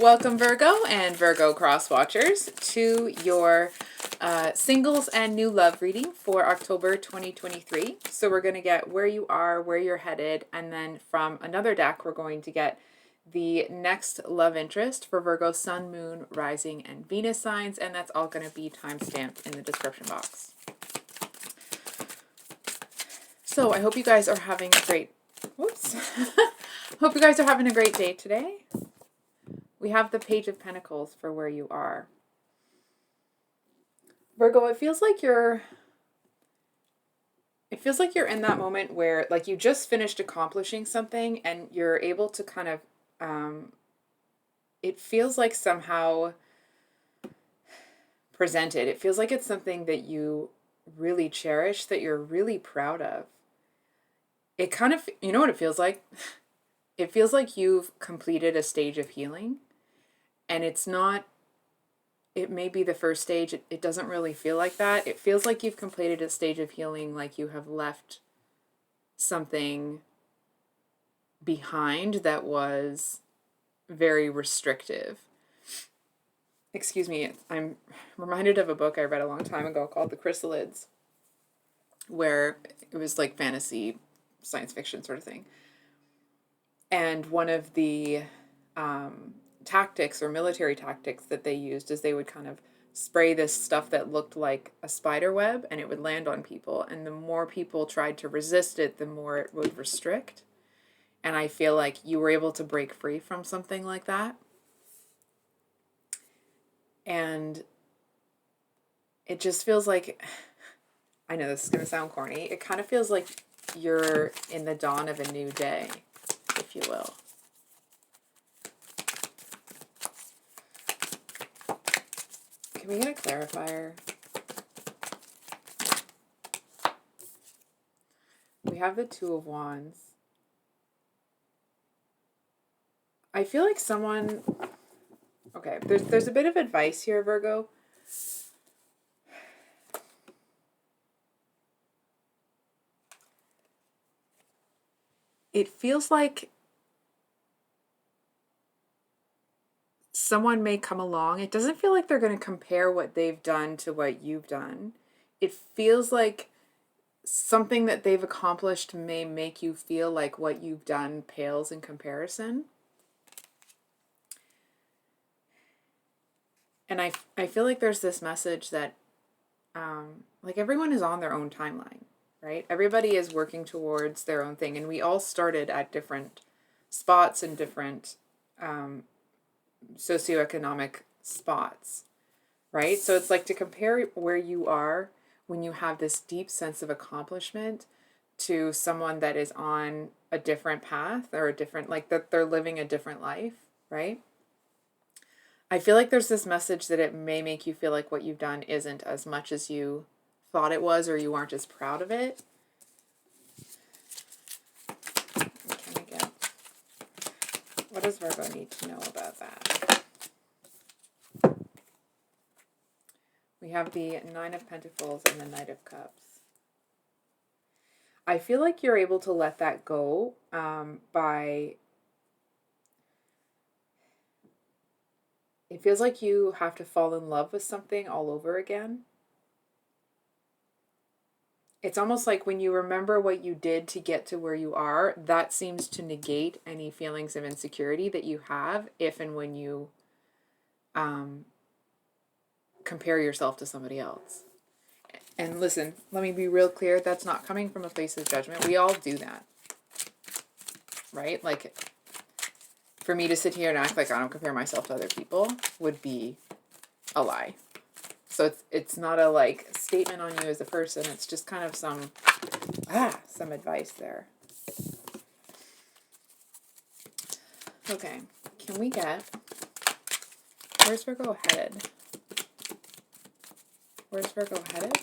Welcome, Virgo and Virgo cross watchers, to your singles and new love reading for October 2023. So we're going to get where you are, where you're headed, and then from another deck, we're going to get the next love interest for Virgo Sun, Moon, Rising, and Venus signs, and that's all going to be timestamped in the description box. So I hope you guys are having a great, hope you guys are having a great day today. We have the Page of Pentacles for where you are. Virgo, it feels like you're in that moment where like you just finished accomplishing something and you're able to kind of, it feels like somehow presented. It feels like it's something that you really cherish, that you're really proud of. It kind of, you know what it feels like? It feels like you've completed a stage of healing. And it's not, it may be the first stage. It doesn't really feel like that. It feels like you've completed a stage of healing, like you have left something behind that was very restrictive. Excuse me, I'm reminded of a book I read a long time ago called The Chrysalids, where it was like fantasy, science fiction sort of thing. And one of the tactics or military tactics that they used is they would kind of spray this stuff that looked like a spider web and it would land on people, and the more people tried to resist it, the more it would restrict. And I feel like you were able to break free from something like that, and it just feels like, I know this is going to sound corny, it kind of feels like you're in the dawn of a new day, if you will. Can we get a clarifier? We have the Two of Wands. I feel like someone... Okay, there's a bit of advice here, Virgo. It feels like someone may come along. It doesn't feel like they're going to compare what they've done to what you've done. It feels like something that they've accomplished may make you feel like what you've done pales in comparison. And I feel like there's this message that like everyone is on their own timeline, right? Everybody is working towards their own thing. And we all started at different spots and different socioeconomic spots, right? So it's like to compare where you are when you have this deep sense of accomplishment to someone that is on a different path or a different, like that they're living a different life, right? I feel like there's this message that it may make you feel like what you've done isn't as much as you thought it was, or you aren't as proud of it. What does Virgo need to know about that? We have the Nine of Pentacles and the Knight of Cups. I feel like you're able to let that go by... It feels like you have to fall in love with something all over again. It's almost like when you remember what you did to get to where you are, that seems to negate any feelings of insecurity that you have if and when you compare yourself to somebody else. And listen, let me be real clear, that's not coming from a place of judgment. We all do that, right? Like, for me to sit here and act like I don't compare myself to other people would be a lie. So it's not a like statement on you as a person. It's just kind of some advice there. Okay, can we get, where's Virgo headed? Where's Virgo headed?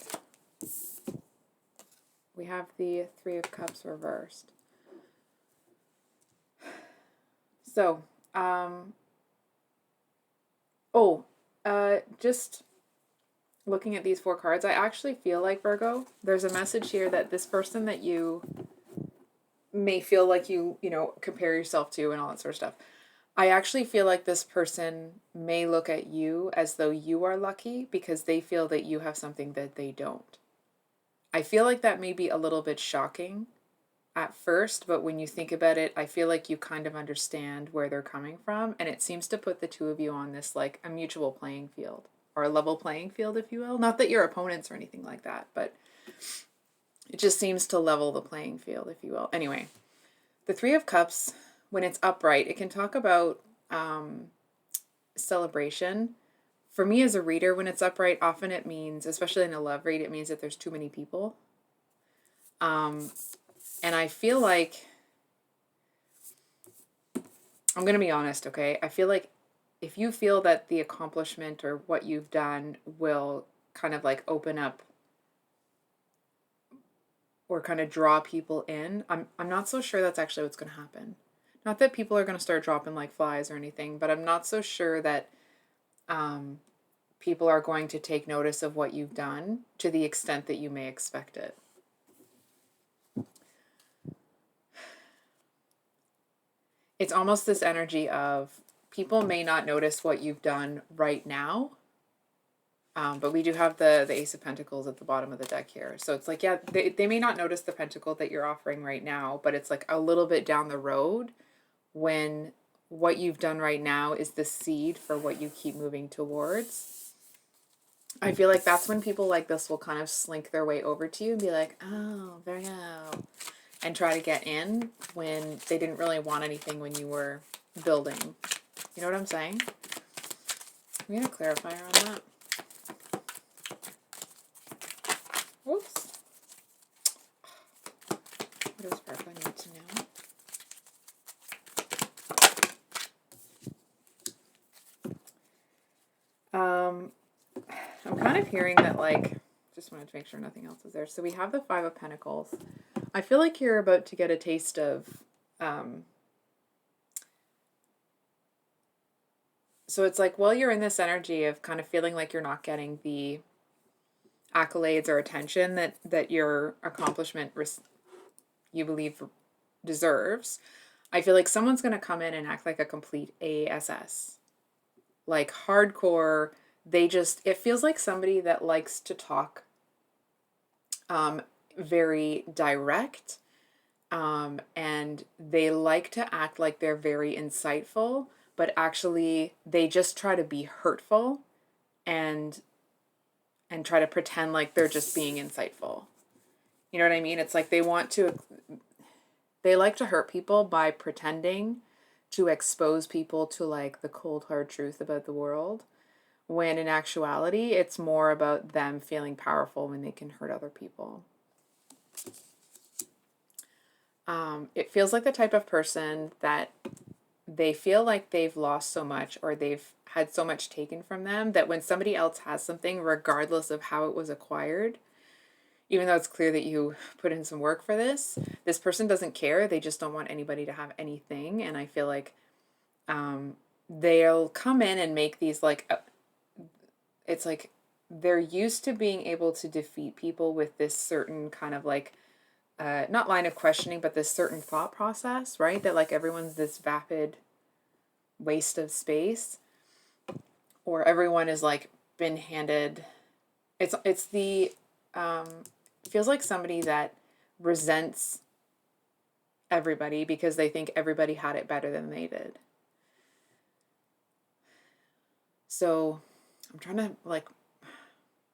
We have the Three of Cups reversed. So, just looking at these four cards, I actually feel like, Virgo, there's a message here that this person that you may feel like you compare yourself to and all that sort of stuff, I actually feel like this person may look at you as though you are lucky because they feel that you have something that they don't. I feel like that may be a little bit shocking at first, but when you think about it, I feel like you kind of understand where they're coming from, and it seems to put the two of you on this like a mutual playing field or a level playing field, if you will. Not that you're opponents or anything like that, but it just seems to level the playing field, if you will. Anyway, the Three of Cups, when it's upright, it can talk about celebration. For me as a reader, when it's upright, often it means, especially in a love read, it means that there's too many people. And I feel like, I'm going to be honest, okay? I feel like if you feel that the accomplishment or what you've done will kind of like open up or kind of draw people in, I'm not so sure that's actually what's going to happen. Not that people are going to start dropping like flies or anything, but I'm not so sure that people are going to take notice of what you've done to the extent that you may expect it. It's almost this energy of people may not notice what you've done right now, but we do have the Ace of Pentacles at the bottom of the deck here. So it's like, yeah, they may not notice the pentacle that you're offering right now, but it's like a little bit down the road when what you've done right now is the seed for what you keep moving towards. I feel like that's when people like this will kind of slink their way over to you and be like, oh, Virgo, and try to get in when they didn't really want anything when you were building. You know what I'm saying? I'm going to clarify on that. Whoops. What does Virgo need to know? I'm kind of hearing that, like, just wanted to make sure nothing else is there. So we have the Five of Pentacles. I feel like you're about to get a taste of, so it's like, well, you're in this energy of kind of feeling like you're not getting the accolades or attention that your accomplishment you believe deserves. I feel like someone's going to come in and act like a complete ASS. Like hardcore. It feels like somebody that likes to talk very direct, and they like to act like they're very insightful, but actually they just try to be hurtful and try to pretend like they're just being insightful. You know what I mean? It's like they like to hurt people by pretending to expose people to like the cold hard truth about the world, when in actuality it's more about them feeling powerful when they can hurt other people. It feels like the type of person that they feel like they've lost so much or they've had so much taken from them that when somebody else has something, regardless of how it was acquired, even though it's clear that you put in some work for this person doesn't care. They just don't want anybody to have anything. And I feel like they'll come in and make these like, it's like they're used to being able to defeat people with this certain kind of like, not line of questioning, but this certain thought process, right? That like everyone's this vapid waste of space, or everyone is like been handed. It's the feels like somebody that resents everybody because they think everybody had it better than they did. So I'm trying to like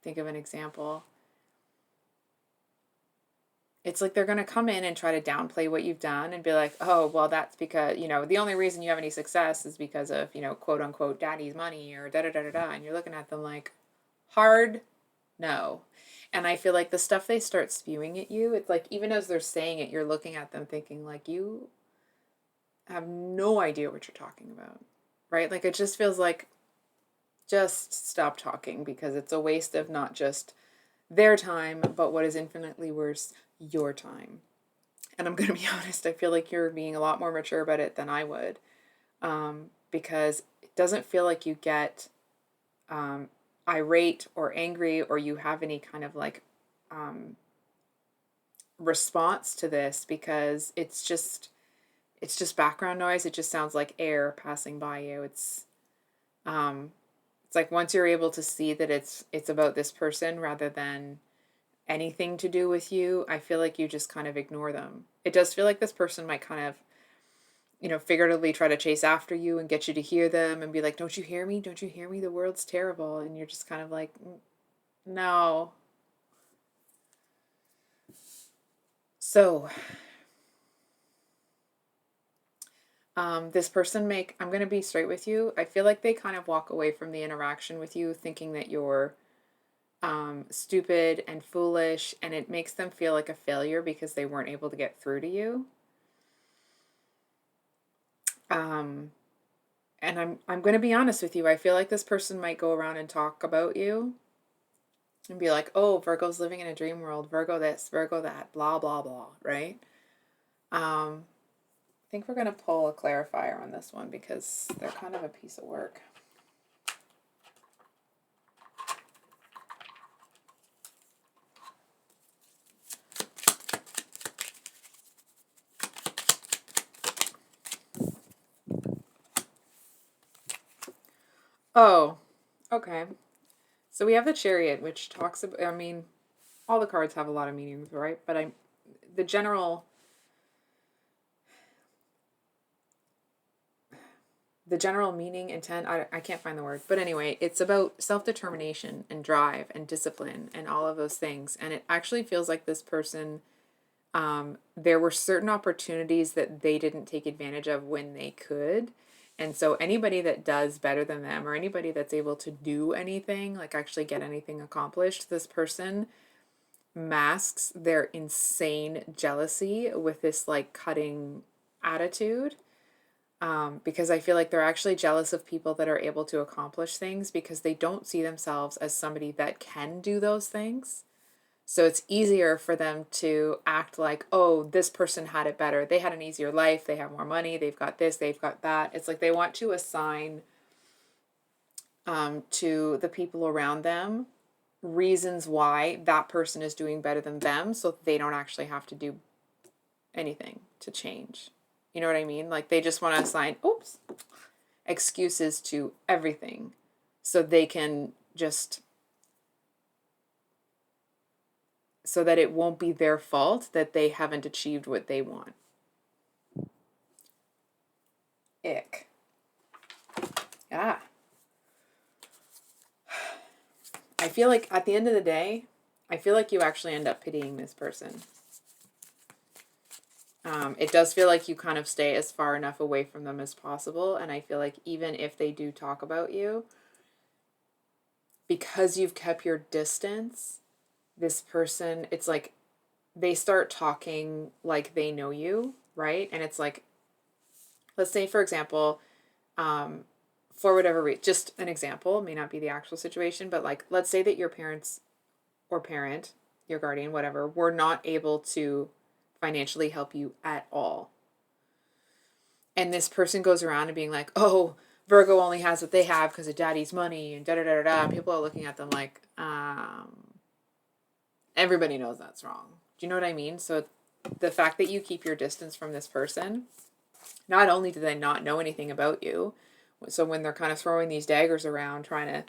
think of an example. It's like they're going to come in and try to downplay what you've done and be like, oh, well, that's because, the only reason you have any success is because of, quote unquote, daddy's money or da da da da da. And you're looking at them like, hard no. And I feel like the stuff they start spewing at you, it's like, even as they're saying it, you're looking at them thinking like, you have no idea what you're talking about, right? Like, it just feels like, just stop talking, because it's a waste of not just their time, but what is infinitely worse, your time. And I'm going to be honest, I feel like you're being a lot more mature about it than I would, because it doesn't feel like you get irate or angry, or you have any kind of like response to this, because it's it's just background noise. It just sounds like air passing by you. It's like once you're able to see that it's about this person rather than anything to do with you, I feel like you just kind of ignore them. It does feel like this person might kind of, figuratively try to chase after you and get you to hear them and be like, don't you hear me? Don't you hear me? The world's terrible. And you're just kind of like, no. So, this person I'm going to be straight with you. I feel like they kind of walk away from the interaction with you thinking that you're stupid and foolish, and it makes them feel like a failure because they weren't able to get through to you. And I'm going to be honest with you. I feel like this person might go around and talk about you and be like, oh, Virgo's living in a dream world, Virgo this, Virgo that, blah, blah, blah, right? I think we're going to pull a clarifier on this one because they're kind of a piece of work. Oh, okay. So we have the Chariot, which talks about, I mean, all the cards have a lot of meanings, right? But the general meaning, intent, I can't find the word. But anyway, it's about self-determination and drive and discipline and all of those things. And it actually feels like this person, there were certain opportunities that they didn't take advantage of when they could. And so anybody that does better than them or anybody that's able to do anything, like actually get anything accomplished, this person masks their insane jealousy with this like cutting attitude. Because I feel like they're actually jealous of people that are able to accomplish things because they don't see themselves as somebody that can do those things. So it's easier for them to act like, oh, this person had it better. They had an easier life. They have more money. They've got this. They've got that. It's like they want to assign to the people around them reasons why that person is doing better than them so they don't actually have to do anything to change. You know what I mean? Like they just want to assign, excuses to everything so they can just, so that it won't be their fault that they haven't achieved what they want. Ick. Yeah. I feel like at the end of the day, I feel like you actually end up pitying this person. It does feel like you kind of stay as far enough away from them as possible. And I feel like even if they do talk about you, because you've kept your distance, this person, it's like they start talking like they know you, right? And it's like, let's say, for example, for whatever reason, just an example, may not be the actual situation, but like, let's say that your parents or parent, your guardian, whatever, were not able to financially help you at all. And this person goes around and being like, oh, Virgo only has what they have because of daddy's money and da-da-da-da-da. People are looking at them like, everybody knows that's wrong. Do you know what I mean? So the fact that you keep your distance from this person, not only do they not know anything about you, so when they're kind of throwing these daggers around trying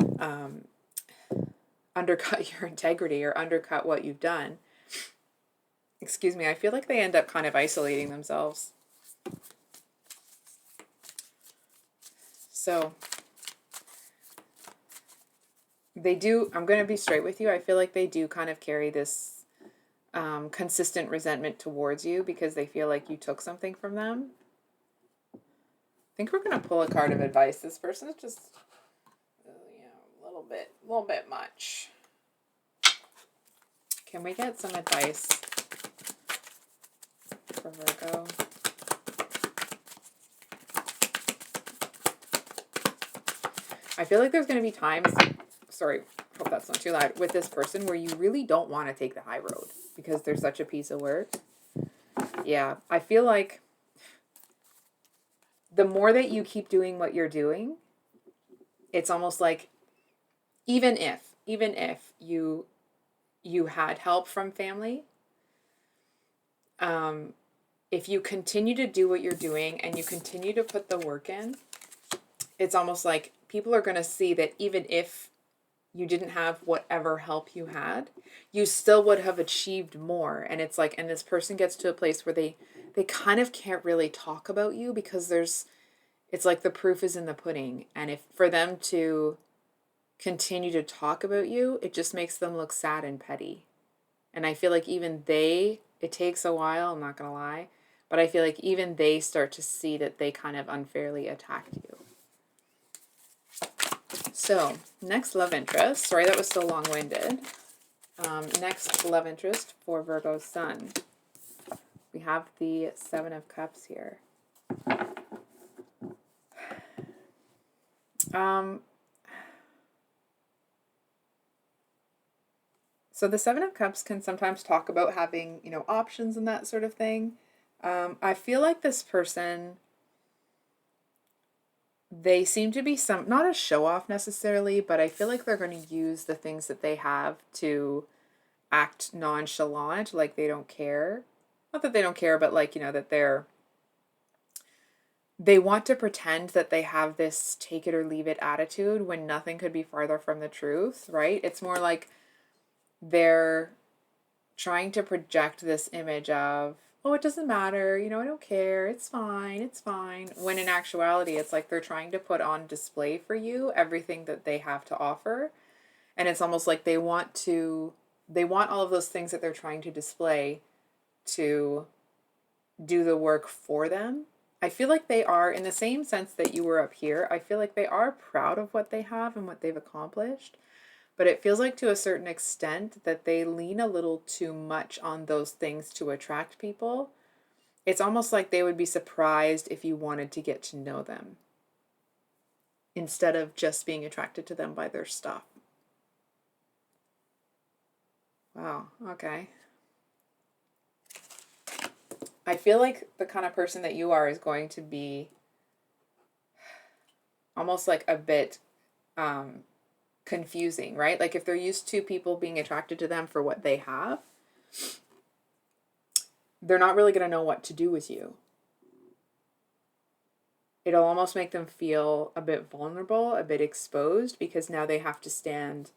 to undercut your integrity or undercut what you've done, excuse me, I feel like they end up kind of isolating themselves. So they do, I'm going to be straight with you, I feel like they do kind of carry this consistent resentment towards you because they feel like you took something from them. I think we're going to pull a card of advice. This person is just, a little bit much. Can we get some advice for Virgo? I feel like there's going to be times, sorry, hope that's not too loud, with this person where you really don't want to take the high road because they're such a piece of work. Yeah, I feel like the more that you keep doing what you're doing, it's almost like even if you had help from family, if you continue to do what you're doing and you continue to put the work in, it's almost like people are going to see that even if you didn't have whatever help you had, you still would have achieved more. And it's like, and this person gets to a place where they kind of can't really talk about you because it's like the proof is in the pudding. And if for them to continue to talk about you, it just makes them look sad and petty. And I feel like even it takes a while, I'm not going to lie, but I feel like even they start to see that they kind of unfairly attacked you. So, next love interest. Sorry, that was so long-winded. Next love interest for Virgo Sun. We have the Seven of Cups here. So the Seven of Cups can sometimes talk about having, options and that sort of thing. I feel like this person, they seem to be not a show-off necessarily, but I feel like they're going to use the things that they have to act nonchalant, like they don't care. Not that they don't care, but like, that they want to pretend that they have this take it or leave it attitude when nothing could be farther from the truth, right? It's more like they're trying to project this image of, oh, it doesn't matter, I don't care, it's fine. When in actuality, it's like they're trying to put on display for you everything that they have to offer. And it's almost like they want all of those things that they're trying to display to do the work for them. I feel like they are, in the same sense that you were up here, I feel like they are proud of what they have and what they've accomplished. But it feels like to a certain extent that they lean a little too much on those things to attract people. It's almost like they would be surprised if you wanted to get to know them instead of just being attracted to them by their stuff. Wow, okay. I feel like the kind of person that you are is going to be almost like a bit confusing, right? Like if they're used to people being attracted to them for what they have, they're not really going to know what to do with you. It'll almost make them feel a bit vulnerable, a bit exposed, because now they have to stand.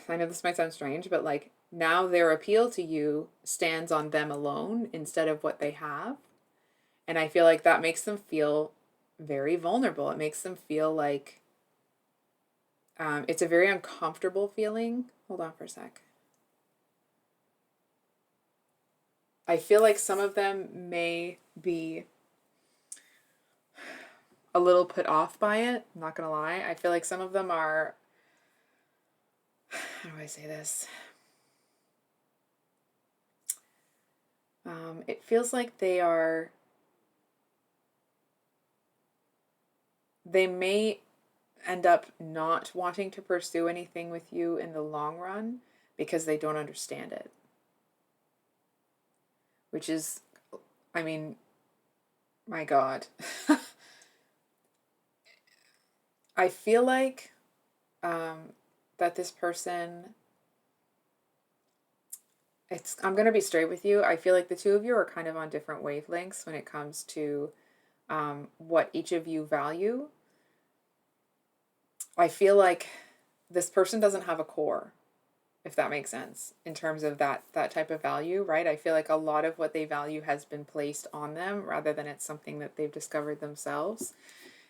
I know this might sound strange, but like now their appeal to you stands on them alone instead of what they have. And I feel like that makes them feel very vulnerable. It makes them feel like it's a very uncomfortable feeling. Hold on for a sec. I feel like some of them may be a little put off by it. I'm not going to lie. I feel like some of them are, how do I say this? It feels like they may end up not wanting to pursue anything with you in the long run because they don't understand it. Which is, I mean, my God. I feel like that this person, I'm going to be straight with you. I feel like the two of you are kind of on different wavelengths when it comes to what each of you value. I feel like this person doesn't have a core, if that makes sense, in terms of that type of value, right? I feel like a lot of what they value has been placed on them rather than it's something that they've discovered themselves.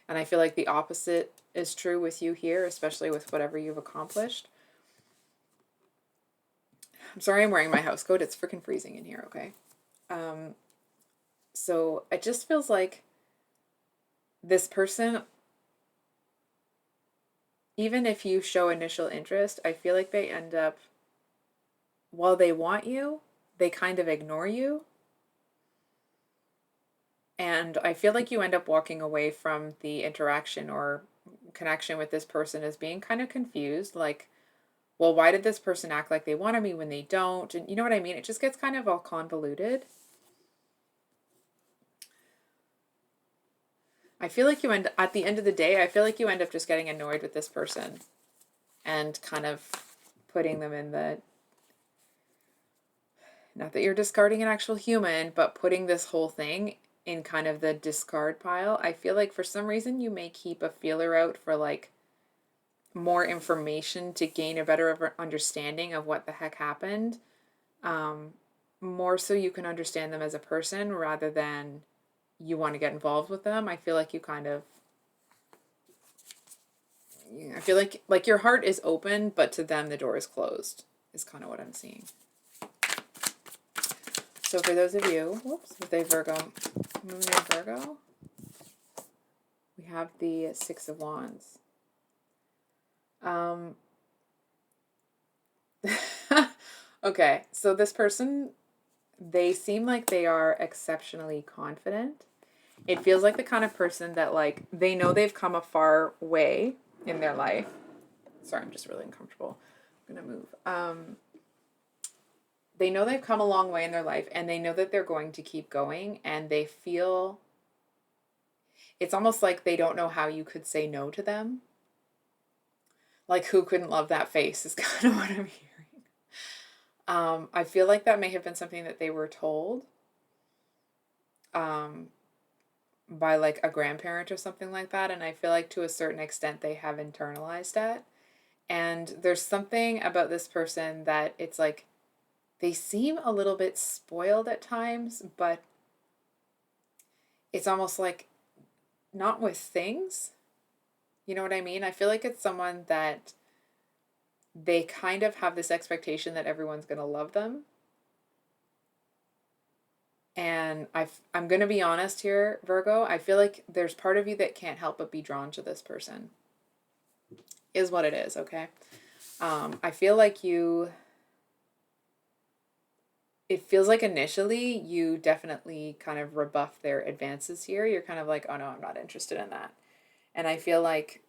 And I feel like the opposite is true with you here, especially with whatever you've accomplished. I'm sorry I'm wearing my house coat. It's freaking freezing in here, okay? So it just feels like this person, even if you show initial interest, I feel like they end up, while they want you, they kind of ignore you. And I feel like you end up walking away from the interaction or connection with this person as being kind of confused. Like, well, why did this person act like they wanted me when they don't? And you know what I mean? It just gets kind of all convoluted. I feel like at the end of the day, I feel like you end up just getting annoyed with this person and kind of putting them in the not that you're discarding an actual human, but putting this whole thing in kind of the discard pile. I feel like for some reason you may keep a feeler out for like more information to gain a better understanding of what the heck happened. More so you can understand them as a person rather than you want to get involved with them. I feel like you kind of, I feel like your heart is open, but to them the door is closed, is kind of what I'm seeing. So for those of you, with a Virgo Moon in Virgo, we have the Six of Wands. Okay, so this person, they seem like they are exceptionally confident. It feels like the kind of person that, like, they know they've come a far way in their life. Sorry, I'm just really uncomfortable. I'm gonna move. They know they've come a long way in their life, and they know that they're going to keep going, and they feel, it's almost like they don't know how you could say no to them. Like, who couldn't love that face is kind of what I'm hearing. I feel like that may have been something that they were told by like a grandparent or something like that, and I feel like to a certain extent they have internalized that. And there's something about this person that it's like they seem a little bit spoiled at times, but it's almost like not with things. You know what I mean? I feel like it's someone that they kind of have this expectation that everyone's going to love them. And I'm going to be honest here, Virgo. I feel like there's part of you that can't help but be drawn to this person. Is what it is, okay? I feel like it feels like initially you definitely kind of rebuff their advances here. You're kind of like, oh no, I'm not interested in that. And I feel like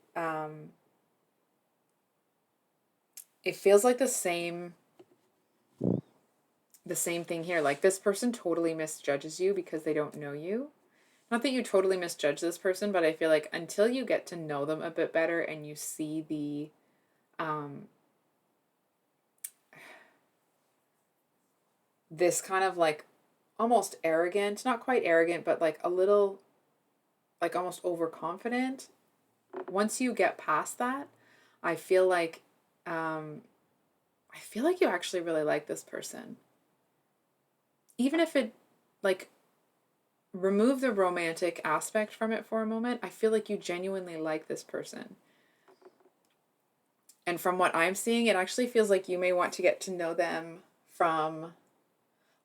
it feels like the same thing here. Like this person totally misjudges you because they don't know you. Not that you totally misjudge this person, but I feel like until you get to know them a bit better and you see the this kind of like almost arrogant, not quite arrogant, but like a little like almost overconfident. Once you get past that, I feel like you actually really like this person. Even if it like remove the romantic aspect from it for a moment, I feel like you genuinely like this person. And from what I'm seeing, it actually feels like you may want to get to know them from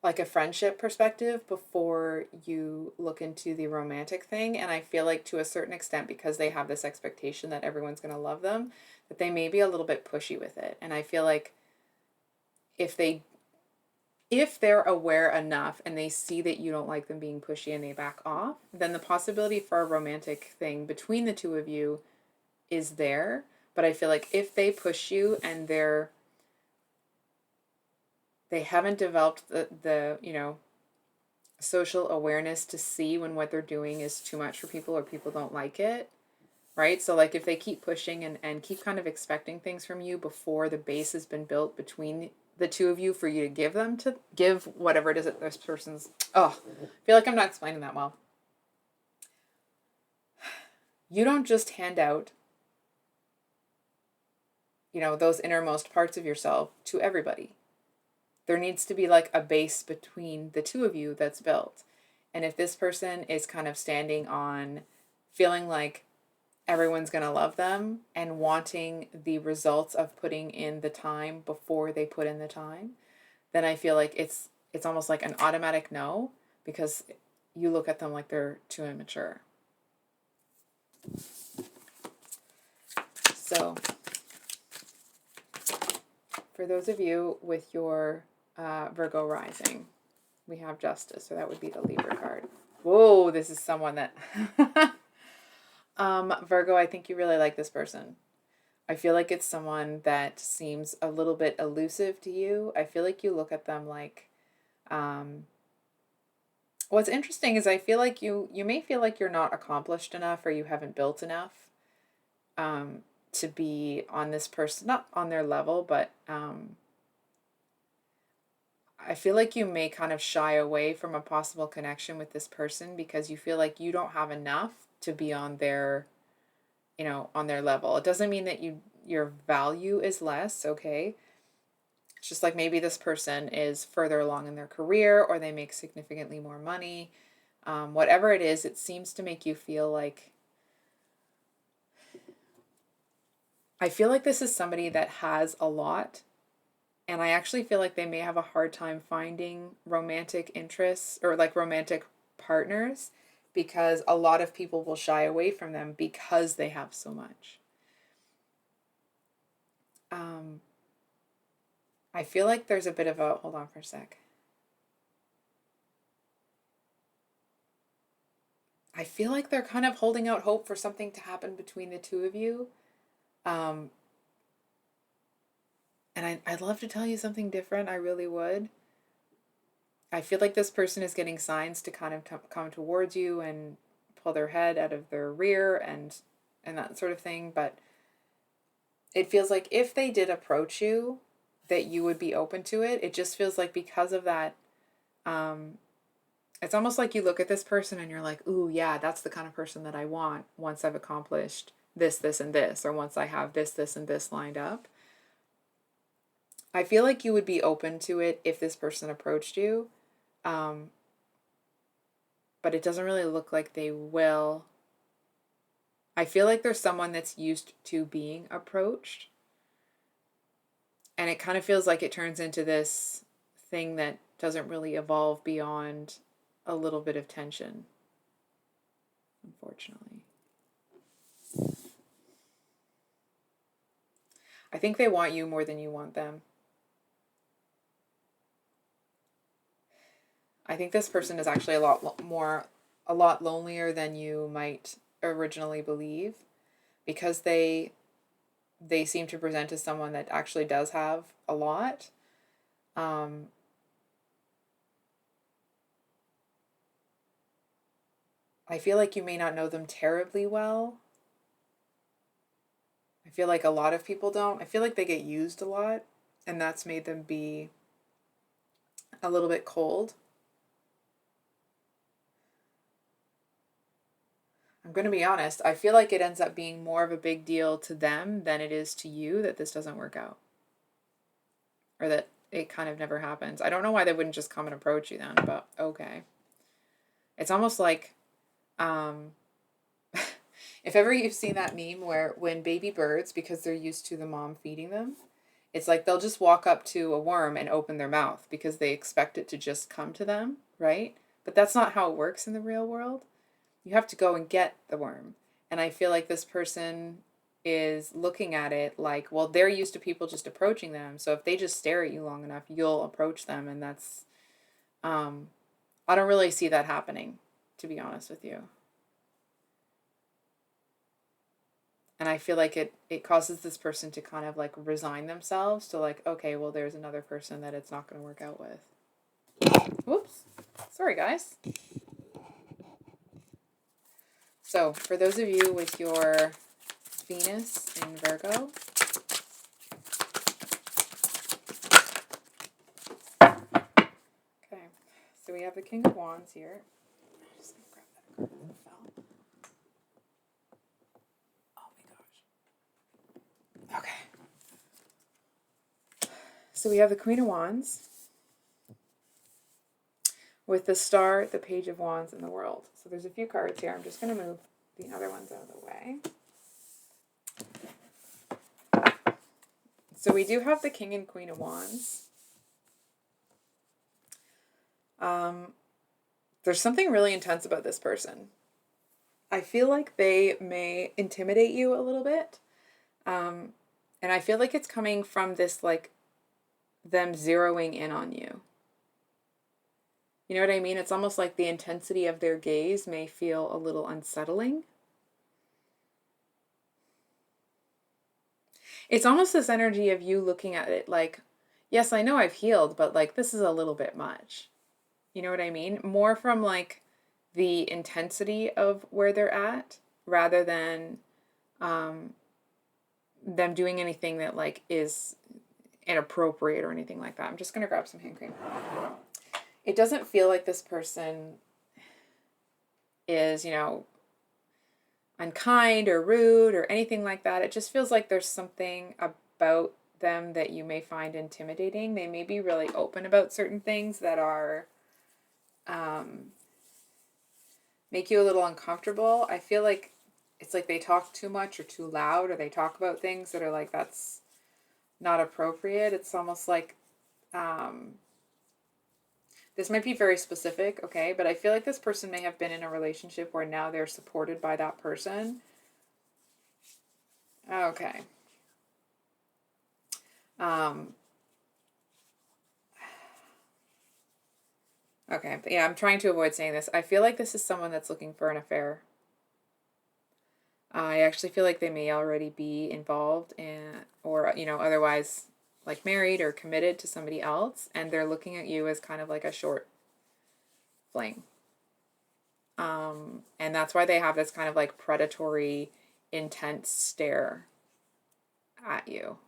like a friendship perspective before you look into the romantic thing. And I feel like to a certain extent, because they have this expectation that everyone's going to love them, that they may be a little bit pushy with it. And I feel like if they're aware enough and they see that you don't like them being pushy and they back off, then the possibility for a romantic thing between the two of you is there. But I feel like if they push you and they haven't developed the social awareness to see when what they're doing is too much for people or people don't like it, right? So like if they keep pushing and keep kind of expecting things from you before the base has been built between the two of you for you to give whatever it is that this person's, I feel like I'm not explaining that well. You don't just hand out, those innermost parts of yourself to everybody. There needs to be like a base between the two of you that's built. And if this person is kind of standing on feeling like everyone's going to love them and wanting the results of putting in the time before they put in the time, then I feel like it's almost like an automatic no, because you look at them like they're too immature. So for those of you with your Virgo rising, we have Justice, so that would be the Libra card. Whoa, this is someone that Virgo, I think you really like this person. I feel like it's someone that seems a little bit elusive to you. I feel like you look at them like what's interesting is I feel like you may feel like you're not accomplished enough or you haven't built enough to be on this person, not on their level, but I feel like you may kind of shy away from a possible connection with this person because you feel like you don't have enough to be on their, on their level. It doesn't mean that your value is less, okay? It's just like maybe this person is further along in their career or they make significantly more money. Whatever it is, it seems to make you feel like, I feel like this is somebody that has a lot. And I actually feel like they may have a hard time finding romantic interests or like romantic partners because a lot of people will shy away from them because they have so much. I feel like there's a bit of a, hold on for a sec. I feel like they're kind of holding out hope for something to happen between the two of you. Um, and I'd love to tell you something different. I really would. I feel like this person is getting signs to kind of come towards you and pull their head out of their rear and that sort of thing. But it feels like if they did approach you, that you would be open to it. It just feels like because of that, it's almost like you look at this person and you're like, ooh, yeah, that's the kind of person that I want once I've accomplished this, this, and this, or once I have this, this, and this lined up. I feel like you would be open to it if this person approached you. But it doesn't really look like they will. I feel like there's someone that's used to being approached. And it kind of feels like it turns into this thing that doesn't really evolve beyond a little bit of tension, unfortunately. I think they want you more than you want them. I think this person is actually a lot lonelier than you might originally believe because they seem to present as someone that actually does have a lot. I feel like you may not know them terribly well. I feel like a lot of people don't. I feel like they get used a lot, and that's made them be a little bit cold. I'm going to be honest, I feel like it ends up being more of a big deal to them than it is to you that this doesn't work out. Or that it kind of never happens. I don't know why they wouldn't just come and approach you then, but okay. It's almost like, if ever you've seen that meme where when baby birds, because they're used to the mom feeding them, it's like they'll just walk up to a worm and open their mouth because they expect it to just come to them, right? But that's not how it works in the real world. You have to go and get the worm. And I feel like this person is looking at it like, well, they're used to people just approaching them. So if they just stare at you long enough, you'll approach them. And that's, I don't really see that happening, to be honest with you. And I feel like it causes this person to kind of like resign themselves to like, okay, well, there's another person that it's not going to work out with. Whoops. Sorry, guys. So, for those of you with your Venus in Virgo, okay, so we have the King of Wands here. I'm just going to grab that card that fell. Oh my gosh. Okay. So we have the Queen of Wands with the Star, the Page of Wands, and the World. So there's a few cards here. I'm just going to move the other ones out of the way. So we do have the King and Queen of Wands. There's something really intense about this person. I feel like they may intimidate you a little bit. And I feel like it's coming from this, like, them zeroing in on you. You know what I mean? It's almost like the intensity of their gaze may feel a little unsettling. It's almost this energy of you looking at it like, yes, I know I've healed, but like this is a little bit much. You know what I mean? More from like the intensity of where they're at rather than them doing anything that like is inappropriate or anything like that. I'm just going to grab some hand cream. It doesn't feel like this person is, unkind or rude or anything like that. It just feels like there's something about them that you may find intimidating. They may be really open about certain things that are make you a little uncomfortable. I feel like it's like they talk too much or too loud, or they talk about things that are like, that's not appropriate. It's almost like this might be very specific, okay, but I feel like this person may have been in a relationship where now they're supported by that person. Okay. Okay, but yeah, I'm trying to avoid saying this. I feel like this is someone that's looking for an affair. I actually feel like they may already be involved in, or, otherwise like married or committed to somebody else, and they're looking at you as kind of like a short fling. And that's why they have this kind of like predatory, intense stare at you.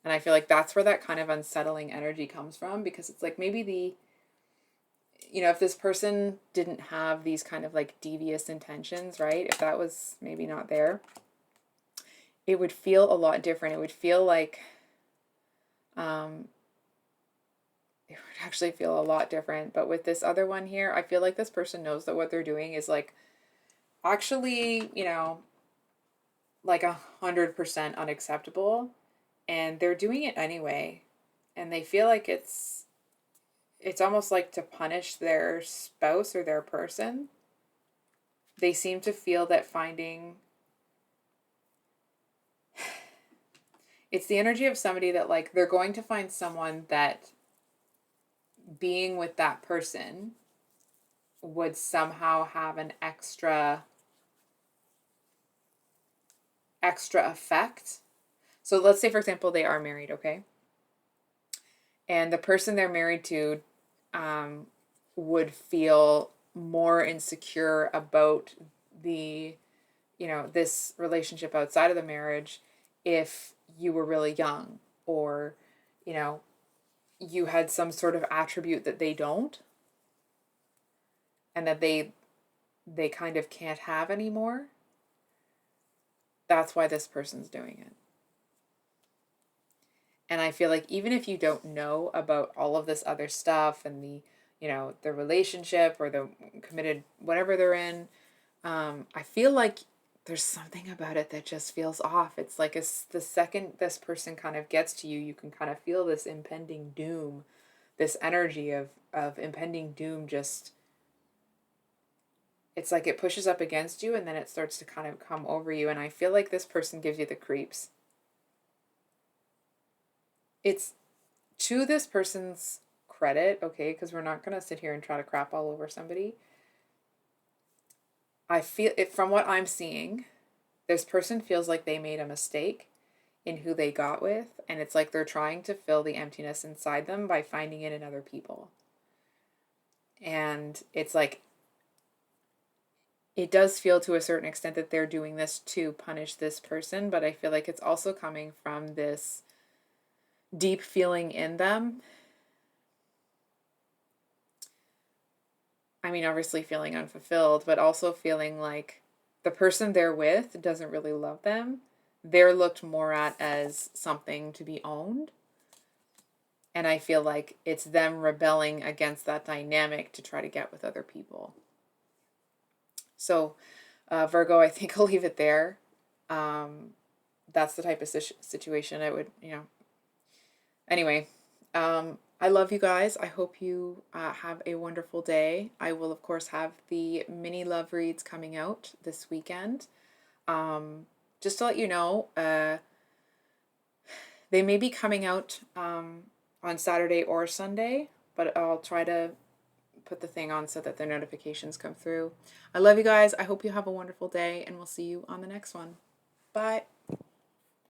And I feel like that's where that kind of unsettling energy comes from, because it's like maybe if this person didn't have these kind of like devious intentions, right? If that was maybe not there, it would feel a lot different. It would feel like, it would actually feel a lot different. But with this other one here, I feel like this person knows that what they're doing is like actually, like 100% unacceptable, and they're doing it anyway. And they feel like it's almost like to punish their spouse or their person. They seem to feel that it's the energy of somebody that like they're going to find someone that being with that person would somehow have an extra effect. So let's say, for example, they are married, okay? And the person they're married to would feel more insecure about the, this relationship outside of the marriage if you were really young, or, you had some sort of attribute that they don't, and that they kind of can't have anymore. That's why this person's doing it. And I feel like even if you don't know about all of this other stuff and the relationship or the committed whatever they're in, I feel like there's something about it that just feels off. It's like the second this person kind of gets to you, you can kind of feel this impending doom, this energy of impending doom. Just, it's like it pushes up against you and then it starts to kind of come over you. And I feel like this person gives you the creeps. It's to this person's credit, okay, because we're not going to sit here and try to crap all over somebody. I feel it from what I'm seeing, this person feels like they made a mistake in who they got with, and it's like they're trying to fill the emptiness inside them by finding it in other people. And it's like, it does feel to a certain extent that they're doing this to punish this person, but I feel like it's also coming from this deep feeling in them. I mean, obviously feeling unfulfilled, but also feeling like the person they're with doesn't really love them. They're looked more at as something to be owned. And I feel like it's them rebelling against that dynamic to try to get with other people. So, Virgo, I think I'll leave it there. That's the type of situation I would, Anyway, I love you guys. I hope you have a wonderful day. I will, of course, have the mini love reads coming out this weekend. Just to let you know, they may be coming out on Saturday or Sunday, but I'll try to put the thing on so that the notifications come through. I love you guys. I hope you have a wonderful day, and we'll see you on the next one. Bye.